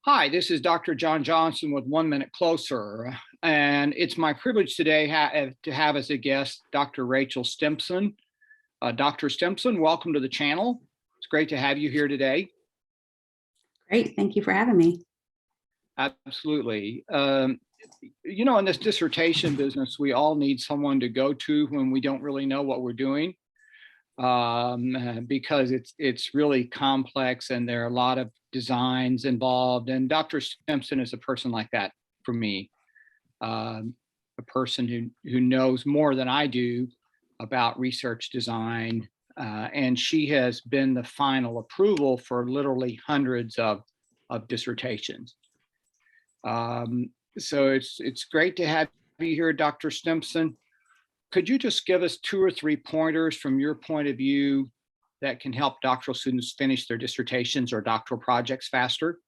Hi, this is Dr. John Johnson with 1 Minute Closer, and it's my privilege today to have as a guest Dr. Racheal Stimpson. Dr. Stimpson, welcome to the channel. It's great to have you here today. Great, thank you for having me. Absolutely. In this dissertation business, we all need someone to go to when we don't really know what we're doing, because it's really complex and there are a lot of designs involved. And Dr. Stimpson is a person like that for me, a person who knows more than I do about research design. And she has been the final approval for literally hundreds of dissertations. So it's great to have you here, Dr. Stimpson. Could you just give us 2 or 3 pointers from your point of view that can help doctoral students finish their dissertations or doctoral projects faster?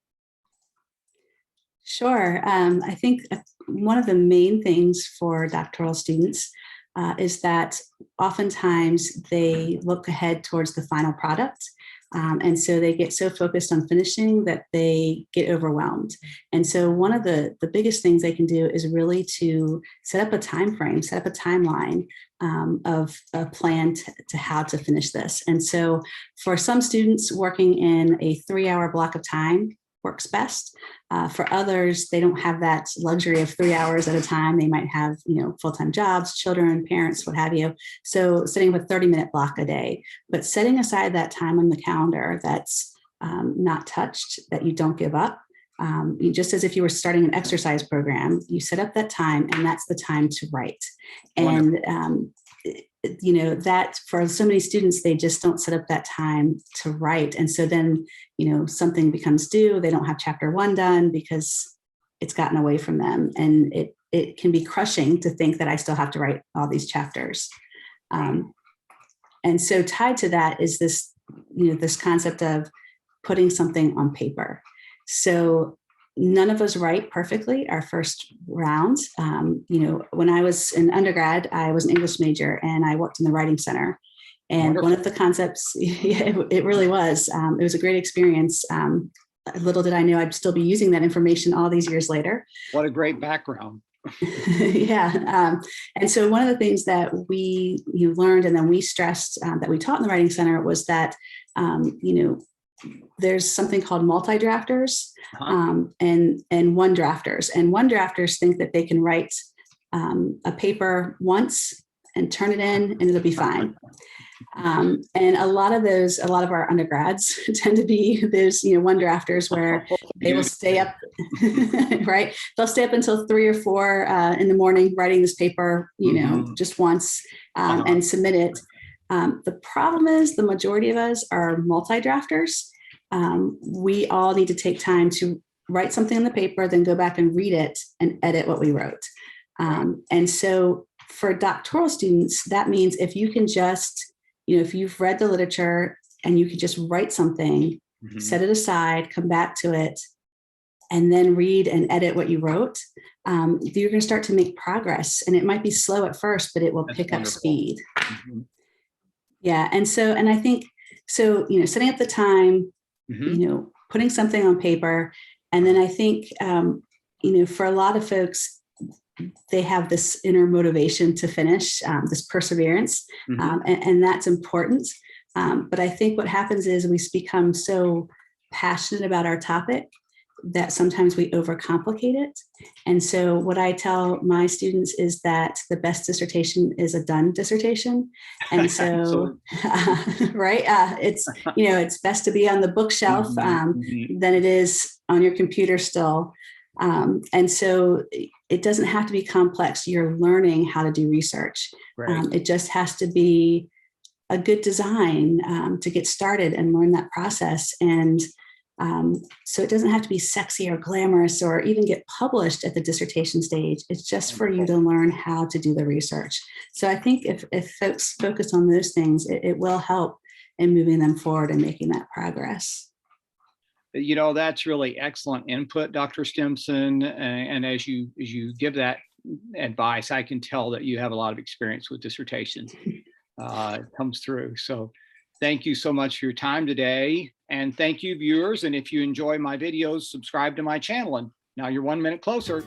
Sure. I think one of the main things for doctoral students is that oftentimes they look ahead towards the final product. And so they get so focused on finishing that they get overwhelmed. And so one of the biggest things they can do is really to set up a time frame, set up a timeline of a plan to how to finish this. And so for some students, working in a 3-hour block of time works best. For others, they don't have that luxury of 3 hours at a time. They might have, full-time jobs, children, parents, what have you. So setting up a 30-minute block a day, but setting aside that time on the calendar that's not touched, that you don't give up. Just as if you were starting an exercise program, you set up that time, and that's the time to write. Wonderful. And that for so many students, they just don't set up that time to write. And so then, something becomes due, they don't have chapter 1 done because it's gotten away from them. And it can be crushing to think that I still have to write all these chapters. And so tied to that is this, this concept of putting something on paper. So none of us write perfectly our first round. When I was an undergrad, I was an English major and I worked in the writing center. And Wonderful. One of the concepts, it really was. It was a great experience. Little did I know I'd still be using that information all these years later. What a great background. Yeah. And so one of the things that we learned and then we stressed that we taught in the writing center was that, there's something called multi-drafters and one drafters. And one drafters think that they can write a paper once and turn it in and it'll be fine. And a lot of our undergrads tend to be those, one drafters where they will stay up, right? They'll stay up until 3 or 4 in the morning writing this paper, just once and submit it. The problem is the majority of us are multi-drafters. We all need to take time to write something on the paper, then go back and read it and edit what we wrote. And so for doctoral students, that means if you can just, if you've read the literature and you can just write something, set it aside, come back to it, and then read and edit what you wrote, you're going to start to make progress. And it might be slow at first, but it will pick up speed. Yeah. And I think, so, setting up the time, putting something on paper. And then I think, for a lot of folks, they have this inner motivation to finish, this perseverance, and that's important. But I think what happens is we become so passionate about our topic that sometimes we overcomplicate it. And so what I tell my students is that the best dissertation is a done dissertation. And so, right, it's best to be on the bookshelf than it is on your computer still. And so it doesn't have to be complex. You're learning how to do research. Right. It just has to be a good design to get started and learn that process. And so it doesn't have to be sexy or glamorous or even get published at the dissertation stage. It's just for you to learn how to do the research. So I think if folks focus on those things, it will help in moving them forward and making that progress. That's really excellent input, Dr. Stimpson. And as you give that advice, I can tell that you have a lot of experience with dissertations. It comes through. So thank you so much for your time today. And thank you, viewers. And if you enjoy my videos, subscribe to my channel. And now you're 1 minute closer.